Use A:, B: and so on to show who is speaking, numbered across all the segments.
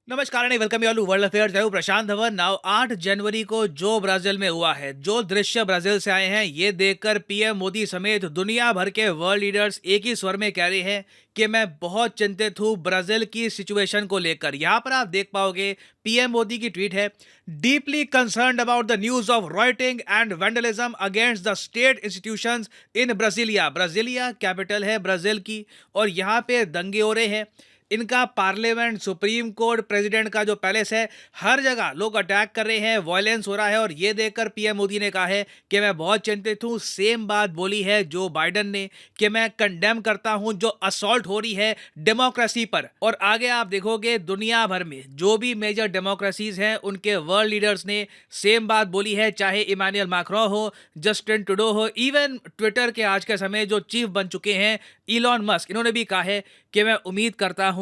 A: नमस्कार and welcome you all to world affairs. मैं हूं प्रशांत धवन। नाउ 8 जनवरी को जो ब्राजील में हुआ है, जो दृश्य ब्राजील से आए हैं, ये देखकर पीएम मोदी समेत दुनिया भर के वर्ल्ड लीडर्स एक ही स्वर में कह रहे हैं कि मैं बहुत चिंतित हूं ब्राजील की सिचुएशन को लेकर। यहां पर आप देख पाओगे पीएम मोदी की ट्वीट है, deeply concerned about the news of writing and vandalism against the state institutions in Brasilia. Brasilia capital है ब्राजील की, और यहाँ पे दंगे हो रहे हैं। इनका पार्लियामेंट, सुप्रीम कोर्ट, प्रेसिडेंट का जो पैलेस है, हर जगह लोग अटैक कर रहे हैं, वायलेंस हो रहा है। और ये देखकर पीएम मोदी ने कहा है कि मैं बहुत चिंतित हूं। सेम बात बोली है जो बाइडन ने कि मैं कंडेम करता हूं जो असॉल्ट हो रही है डेमोक्रेसी पर। और आगे आप देखोगे दुनिया भर में जो भी मेजर डेमोक्रेसीज हैं उनके वर्ल्ड लीडर्स ने सेम बात बोली है, चाहे इमानुएल मैक्रोन हो, जस्टिन ट्रूडो हो, इवन ट्विटर के आज के समय जो चीफ बन चुके हैं इलॉन मस्क, इन्होंने भी कहा है कि मैं उम्मीद करता हूं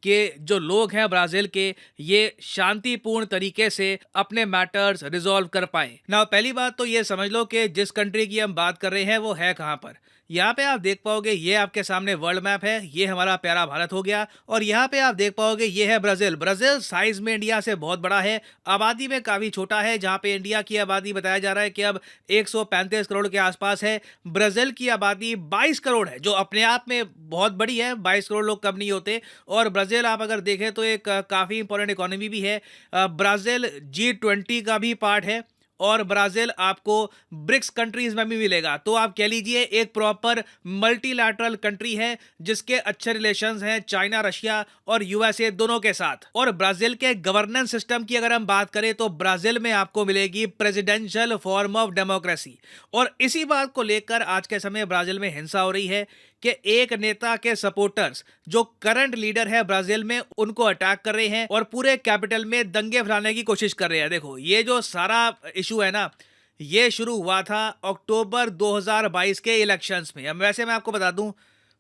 A: कि जो लोग हैं ब्राजील के, ये शांतिपूर्ण तरीके से अपने मैटर्स रिजॉल्व कर पाएं। ना पहली बात तो ये समझ लो कि जिस कंट्री की हम बात कर रहे हैं वो है कहां पर। यहाँ पे आप देख पाओगे, ये आपके सामने वर्ल्ड मैप है, ये हमारा प्यारा भारत हो गया। और यहाँ पे आप देख पाओगे ये है ब्राजील। ब्राजील साइज में इंडिया से बहुत बड़ा है, आबादी में काफी छोटा है। जहाँ पे इंडिया की आबादी बताया जा रहा है कि अब 135 करोड़ के आसपास है, ब्राजील की आबादी 22 करोड़ है, जो अपने आप में बहुत बड़ी है। 22 करोड़ लोग कम नहीं होते। और ब्राजील आप अगर देखें तो एक काफी इंपॉर्टेंट इकोनॉमी भी है। ब्राजील G20 का भी पार्ट है, और ब्राजील आपको ब्रिक्स कंट्रीज में भी मिलेगा। तो आप कह लीजिए एक प्रॉपर मल्टीलैटरल कंट्री है जिसके अच्छे रिलेशंस हैं चाइना, रशिया और यूएसए दोनों के साथ। और ब्राजील के गवर्नेंस सिस्टम की अगर हम बात करें तो ब्राजील में आपको मिलेगी प्रेसिडेंशियल फॉर्म ऑफ डेमोक्रेसी। और इसी बात को लेकर आज के समय ब्राजील में हिंसा हो रही है कि एक नेता के सपोर्टर्स जो करंट लीडर है ब्राजील में, उनको अटैक कर रहे हैं और पूरे कैपिटल में दंगे फैलाने की कोशिश कर रहे हैं। देखो ये जो सारा इशू है ना, ये शुरू हुआ था अक्टूबर 2022 के इलेक्शंस में। अब वैसे मैं आपको बता दूं,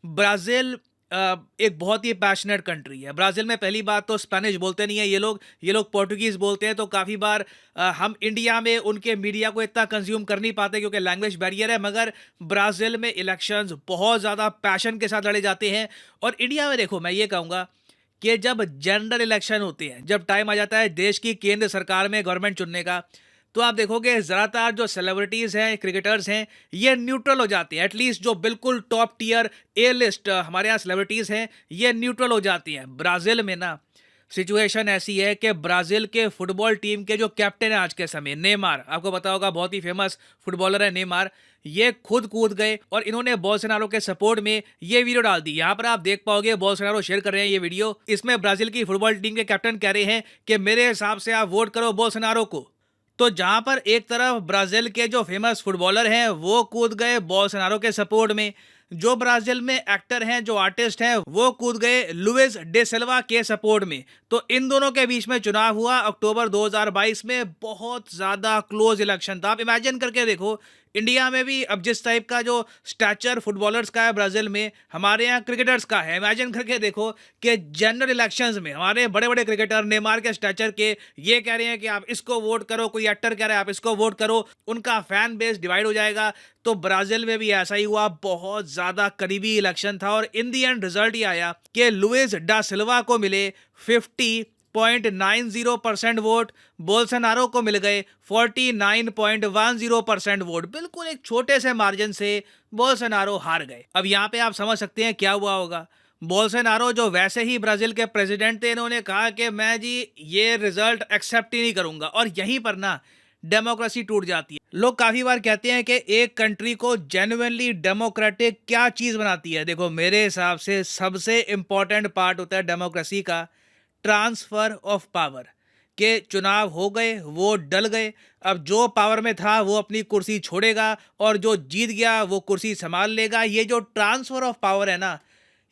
A: ब्राजील एक बहुत ही पैशनेट कंट्री है। ब्राजील में पहली बात तो स्पेनिश बोलते नहीं है ये लोग पोर्टुगीज बोलते हैं। तो काफ़ी बार हम इंडिया में उनके मीडिया को इतना कंज्यूम कर नहीं पाते क्योंकि लैंग्वेज बैरियर है। मगर ब्राजील में इलेक्शंस बहुत ज़्यादा पैशन के साथ लड़े जाते हैं। और इंडिया में देखो, मैं ये कहूँगा कि जब जनरल इलेक्शन होते हैं, जब टाइम आ जाता है देश की केंद्र सरकार में गवर्नमेंट चुनने का, तो आप देखोगे ज़्यादातर जो सेलिब्रिटीज़ हैं, क्रिकेटर्स हैं, ये न्यूट्रल हो जाती हैं। एटलीस्ट जो बिल्कुल टॉप टियर ए लिस्ट हमारे यहाँ सेलिब्रिटीज़ हैं, ये न्यूट्रल हो जाती हैं। ब्राज़ील में ना सिचुएशन ऐसी है कि ब्राज़ील के फुटबॉल टीम के जो कैप्टन है आज के समय, नेमार, आपको पता होगा, बहुत ही फेमस फुटबॉलर है नेमार, ये खुद कूद गए और इन्होंने बोल्सोनारो के सपोर्ट में ये वीडियो डाल दी। यहाँ पर आप देख पाओगे बोल्सोनारो शेयर कर रहे हैं ये वीडियो। इसमें ब्राज़ील की फुटबॉल टीम के कैप्टन कह रहे हैं कि मेरे हिसाब से आप वोट करो बोल्सोनारो को। तो जहां पर एक तरफ ब्राजील के जो फेमस फुटबॉलर हैं वो कूद गए बोल्सोनारो के सपोर्ट में, जो ब्राजील में एक्टर हैं, जो आर्टिस्ट हैं, वो कूद गए लुइस डे सिल्वा के सपोर्ट में। तो इन दोनों के बीच में चुनाव हुआ अक्टूबर 2022 में। बहुत ज्यादा क्लोज इलेक्शन था। आप इमेजिन करके देखो, इंडिया में भी अब जिस टाइप का जो स्टैचर फुटबॉलर्स का है ब्राजील में, हमारे यहाँ क्रिकेटर्स का है। इमेजिन करके देखो कि जनरल इलेक्शंस में हमारे बड़े बड़े क्रिकेटर नेमार के स्टैचर के ये कह रहे हैं कि आप इसको वोट करो, कोई एक्टर कह रहा है आप इसको वोट करो, उनका फैन बेस डिवाइड हो जाएगा। तो ब्राजील में भी ऐसा ही हुआ। बहुत ज्यादा करीबी इलेक्शन था और इन दी एंड रिजल्ट ये आया कि लुइस डा सिल्वा को मिले 50.90% वोट, बोल्सोनारो को मिल गए 49.10% वोट। बिल्कुल एक छोटे से मार्जिन से बोल्सोनारो हार गए। अब यहाँ पे आप समझ सकते हैं क्या हुआ होगा। बोल्सोनारो जो वैसे ही ब्राजील के प्रेसिडेंट थे, इन्होंने कहा कि मैं जी ये रिजल्ट एक्सेप्ट ही नहीं करूंगा। और यहीं पर ना डेमोक्रेसी टूट जाती है। लोग काफी बार कहते हैं कि एक कंट्री को जेन्युइनली डेमोक्रेटिक क्या चीज बनाती है। देखो मेरे हिसाब से सबसे इंपॉर्टेंट पार्ट होता है डेमोक्रेसी का ट्रांसफर ऑफ पावर। के चुनाव हो गए, वो डल गए, अब जो पावर में था वो अपनी कुर्सी छोड़ेगा और जो जीत गया वो कुर्सी संभाल लेगा। ये जो ट्रांसफर ऑफ पावर है ना,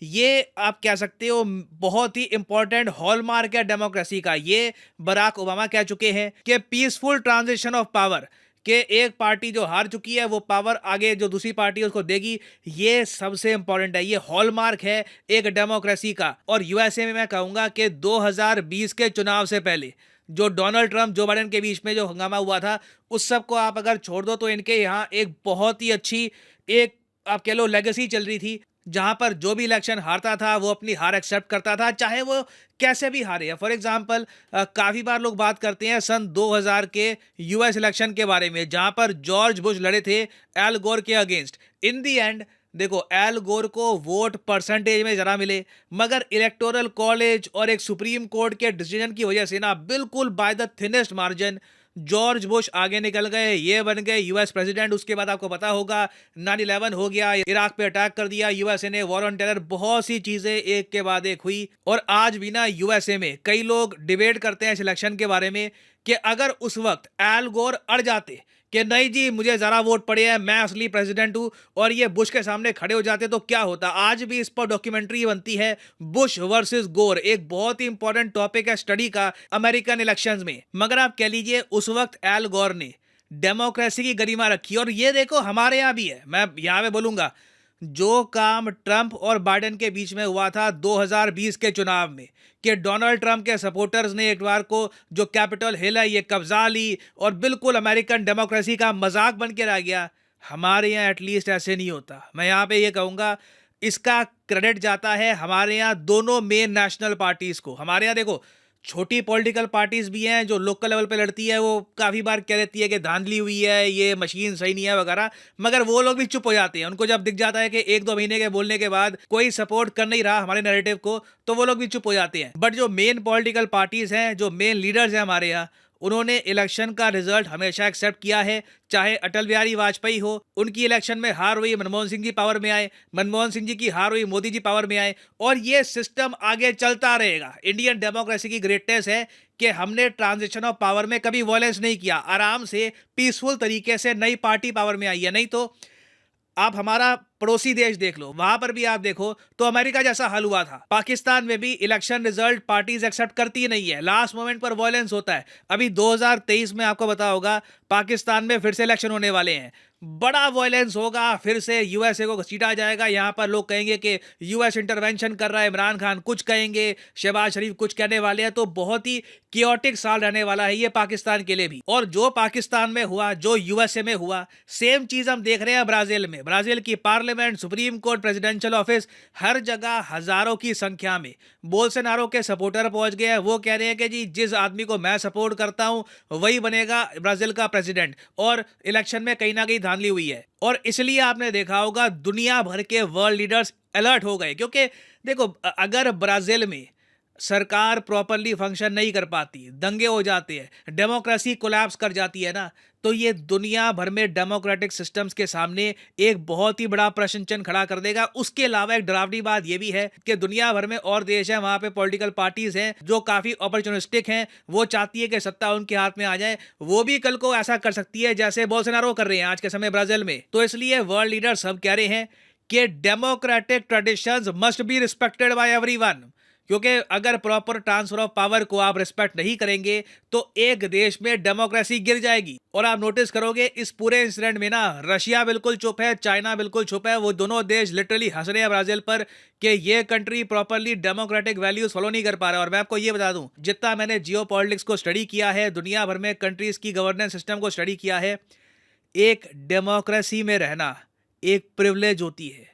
A: ये आप कह सकते हो बहुत ही इंपॉर्टेंट हॉलमार्क है डेमोक्रेसी का। ये बराक ओबामा कह चुके हैं कि पीसफुल ट्रांजिशन ऑफ पावर, कि एक पार्टी जो हार चुकी है वो पावर आगे जो दूसरी पार्टी है उसको देगी। ये सबसे इंपॉर्टेंट है, ये हॉलमार्क है एक डेमोक्रेसी का। और यूएसए में मैं कहूंगा कि 2020 के चुनाव से पहले जो डोनाल्ड ट्रंप, जो बाइडेन के बीच में जो हंगामा हुआ था, उस सब को आप अगर छोड़ दो तो इनके यहाँ एक बहुत ही अच्छी, एक आप कह लो लेगेसी चल रही थी। जहां पर जो भी इलेक्शन हारता था वो अपनी हार एक्सेप्ट करता था, चाहे वो कैसे भी हारे। फॉर एग्जांपल, काफी बार लोग बात करते हैं सन 2000 के यूएस इलेक्शन के बारे में, जहां पर जॉर्ज बुश लड़े थे एल गोर के अगेंस्ट। इन दी एंड देखो, एल गोर को वोट परसेंटेज में जरा मिले, मगर इलेक्टोरल कॉलेज और एक सुप्रीम कोर्ट के डिसीजन की वजह से ना, बिल्कुल by the thinnest margin George Bush आगे निकल गए, ये बन गए यूएस प्रेसिडेंट। उसके बाद आपको पता होगा 9/11 हो गया, इराक पे अटैक कर दिया यूएसए ने, वॉर ऑन टेरर, बहुत सी चीजें एक के बाद एक हुई। और आज भी ना यूएसए में कई लोग डिबेट करते हैं इस इलेक्शन के बारे में कि अगर उस वक्त एल गोर अड़ जाते कि नहीं जी मुझे जरा वोट पड़े हैं, मैं असली प्रेसिडेंट हूं, और ये बुश के सामने खड़े हो जाते तो क्या होता। आज भी इस पर डॉक्यूमेंट्री बनती है, बुश वर्सेस गोर, एक बहुत ही इंपॉर्टेंट टॉपिक है स्टडी का अमेरिकन इलेक्शंस में। मगर आप कह लीजिए उस वक्त एल गोर ने डेमोक्रेसी की गरिमा रखी, और ये देखो हमारे यहाँ भी है। मैं यहाँ पे बोलूंगा, जो काम ट्रंप और बाइडेन के बीच में हुआ था 2020 के चुनाव में, कि डोनाल्ड ट्रंप के सपोर्टर्स ने एक बार को जो कैपिटल हिल है ये कब्जा ली और बिल्कुल अमेरिकन डेमोक्रेसी का मजाक बन के रह गया, हमारे यहाँ एटलीस्ट ऐसे नहीं होता। मैं यहाँ पे ये कहूँगा, इसका क्रेडिट जाता है हमारे यहाँ दोनों मेन नेशनल पार्टीज को। हमारे यहाँ देखो, छोटी पॉलिटिकल पार्टीज भी हैं जो लोकल लेवल पे लड़ती है, वो काफ़ी बार कह देती है कि धांधली हुई है, ये मशीन सही नहीं है वगैरह, मगर वो लोग भी चुप हो जाते हैं। उनको जब दिख जाता है कि 1-2 महीने के बोलने के बाद कोई सपोर्ट कर नहीं रहा हमारे नैरेटिव को, तो वो लोग भी चुप हो जाते हैं। बट जो मेन पॉलिटिकल पार्टीज हैं, जो मेन लीडर्स हैं हमारे यहाँ, उन्होंने इलेक्शन का रिजल्ट हमेशा एक्सेप्ट किया है। चाहे अटल बिहारी वाजपेयी हो, उनकी इलेक्शन में हार हुई, मनमोहन सिंह जी पावर में आए, मनमोहन सिंह जी की हार हुई, मोदी जी पावर में आए, और ये सिस्टम आगे चलता रहेगा। इंडियन डेमोक्रेसी की ग्रेटनेस है कि हमने ट्रांजिशन ऑफ पावर में कभी वॉयलेंस नहीं किया, आराम से पीसफुल तरीके से नई पार्टी पावर में आई है। नहीं तो आप हमारा पड़ोसी देश देख लो, वहां पर भी आप देखो तो अमेरिका जैसा हाल हुआ था। पाकिस्तान में भी इलेक्शन रिजल्ट पार्टीज एक्सेप्ट करती नहीं है, लास्ट मोमेंट पर वॉयलेंस होता है। अभी 2023 में आपको पता होगा पाकिस्तान में फिर से इलेक्शन होने वाले हैं, बड़ा वॉयलेंस होगा, फिर से यूएसए को घसीटा जाएगा। यहां पर लोग कहेंगे कि यूएस इंटरवेंशन कर रहा है, इमरान खान कुछ कहेंगे, शहबाज शरीफ कुछ कहने वाले हैं। तो बहुत ही कियोटिक साल रहने वाला है ये पाकिस्तान के लिए भी। और जो पाकिस्तान में हुआ, जो यूएसए में हुआ, सेम चीज हम देख रहे हैं ब्राजील में। ब्राजील की parliament, supreme court, presidential office, हर जगह हजारों की संख्या में बोल्सोनारो के सपोर्टर पहुंच गए हैं। वो कह रहे हैं कि जी जिस आदमी को मैं सपोर्ट करता हूं वही बनेगा ब्राजील का प्रेसिडेंट, और इलेक्शन में कहीं ना कहीं धांधली हुई है। और इसलिए आपने देखा होगा दुनिया भर के वर्ल्ड लीडर्स अलर्ट हो गए, क्योंकि देखो अगर ब्राजील में सरकार प्रॉपरली फंक्शन नहीं कर पाती, दंगे हो जाते हैं, डेमोक्रेसी कोलैप्स कर जाती है ना, तो ये दुनिया भर में डेमोक्रेटिक सिस्टम्स के सामने एक बहुत ही बड़ा प्रश्न चिन्ह खड़ा कर देगा। उसके अलावा एक डरावनी बात ये भी है कि दुनिया भर में और देश हैं, वहां पे पॉलिटिकल पार्टीज हैं जो काफी अपॉर्चुनिस्टिक हैं, वो चाहती है कि सत्ता उनके हाथ में आ जाए, वो भी कल को ऐसा कर सकती है जैसे बोल्सोनारो कर रहे हैं आज के समय ब्राजील में। तो इसलिए वर्ल्ड लीडर सब कह रहे हैं कि democratic traditions must be respected by everyone, क्योंकि अगर प्रॉपर ट्रांसफर ऑफ पावर को आप रिस्पेक्ट नहीं करेंगे तो एक देश में डेमोक्रेसी गिर जाएगी। और आप नोटिस करोगे इस पूरे इंसिडेंट में ना, रशिया बिल्कुल चुप है, चाइना बिल्कुल चुप है, वो दोनों देश लिटरली हंस रहे हैं ब्राजील पर कि ये country properly democratic values follow नहीं कर पा रहा है। और मैं आपको ये बता दूं, जितना मैंने जियो पॉलिटिक्स को स्टडी किया है, दुनिया भर में कंट्रीज की गवर्नेंस सिस्टम को स्टडी किया है, एक डेमोक्रेसी में रहना एक प्रिविलेज होती है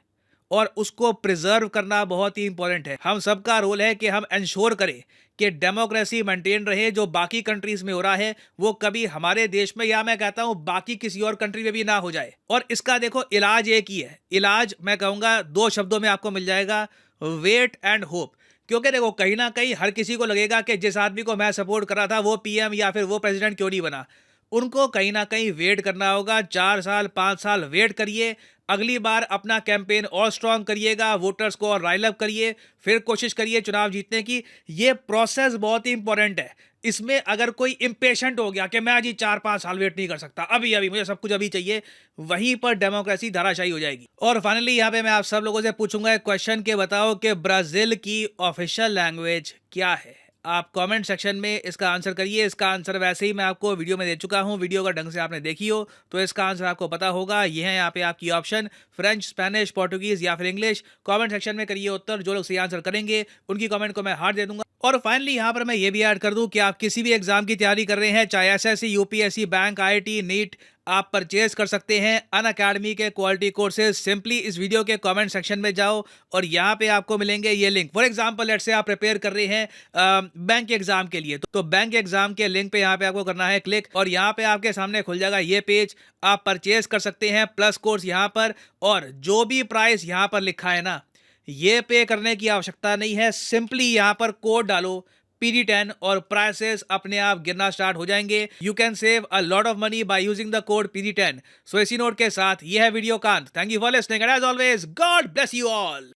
A: और उसको प्रिजर्व करना बहुत ही इंपॉर्टेंट है। हम सबका रोल है कि हम इंश्योर करें कि डेमोक्रेसी मेंटेन रहे। जो बाकी कंट्रीज में हो रहा है वो कभी हमारे देश में, या मैं कहता हूं बाकी किसी और कंट्री में भी ना हो जाए। और इसका देखो इलाज एक ही है, इलाज मैं कहूंगा 2 शब्दों में आपको मिल जाएगा, वेट एंड होप। क्योंकि देखो कहीं ना कहीं हर किसी को लगेगा कि जिस आदमी को मैं सपोर्ट कर रहा था वो पीएम या फिर वो प्रेसिडेंट क्यों नहीं बना। उनको कहीं ना कहीं वेट करना होगा, 4 साल 5 साल वेट करिए, अगली बार अपना कैंपेन और स्ट्रांग करिएगा, वोटर्स को और राइल अप करिए, फिर कोशिश करिए चुनाव जीतने की। ये प्रोसेस बहुत ही इंपॉर्टेंट है। इसमें अगर कोई इम्पेशेंट हो गया कि मैं जी 4-5 साल वेट नहीं कर सकता, अभी अभी मुझे सब कुछ अभी चाहिए, वहीं पर डेमोक्रेसी धाराशायी हो जाएगी। और फाइनली यहाँ पे मैं आप सब लोगों से पूछूंगा एक क्वेश्चन के बताओ कि ब्राजील की ऑफिशियल लैंग्वेज क्या है। आप कमेंट सेक्शन में इसका आंसर करिए। इसका आंसर वैसे ही मैं आपको वीडियो में दे चुका हूं, वीडियो का ढंग से आपने देखी हो तो इसका आंसर आपको पता होगा। ये है यहाँ पे आपकी ऑप्शन, फ्रेंच, स्पेनिश, पोर्टुगीज या फिर इंग्लिश। कमेंट सेक्शन में करिए उत्तर। जो लोग सही आंसर करेंगे उनकी कमेंट को मैं हार्ट दे दूंगा। और फाइनली यहाँ पर मैं ये भी ऐड कर दूं कि आप किसी भी एग्जाम की तैयारी कर रहे हैं, चाहे SSC, UPSC, bank, IIT, NEET, आप परचेज कर सकते हैं अनअकैडमी के क्वालिटी कोर्सेज। सिंपली इस वीडियो के कमेंट सेक्शन में जाओ और यहाँ पे आपको मिलेंगे ये link. For example let's say आप प्रिपेयर कर रहे हैं बैंक एग्जाम के लिए, तो बैंक एग्जाम के लिंक पे यहाँ पे आपको करना है क्लिक और यहाँ पे आपके सामने खुल जाएगा ये पेज। आप परचेज कर सकते हैं प्लस कोर्स यहाँ पर, और जो भी प्राइस यहाँ पर लिखा है ना, ये पे करने की आवश्यकता नहीं है। सिंपली यहाँ पर कोड डालो PD10 और प्राइसेस अपने आप गिरना स्टार्ट हो जाएंगे। You can save a lot of money by using the code PD10। So इसी नोट के साथ ये है वीडियो कांत। Thank you for listening and as always God bless you all.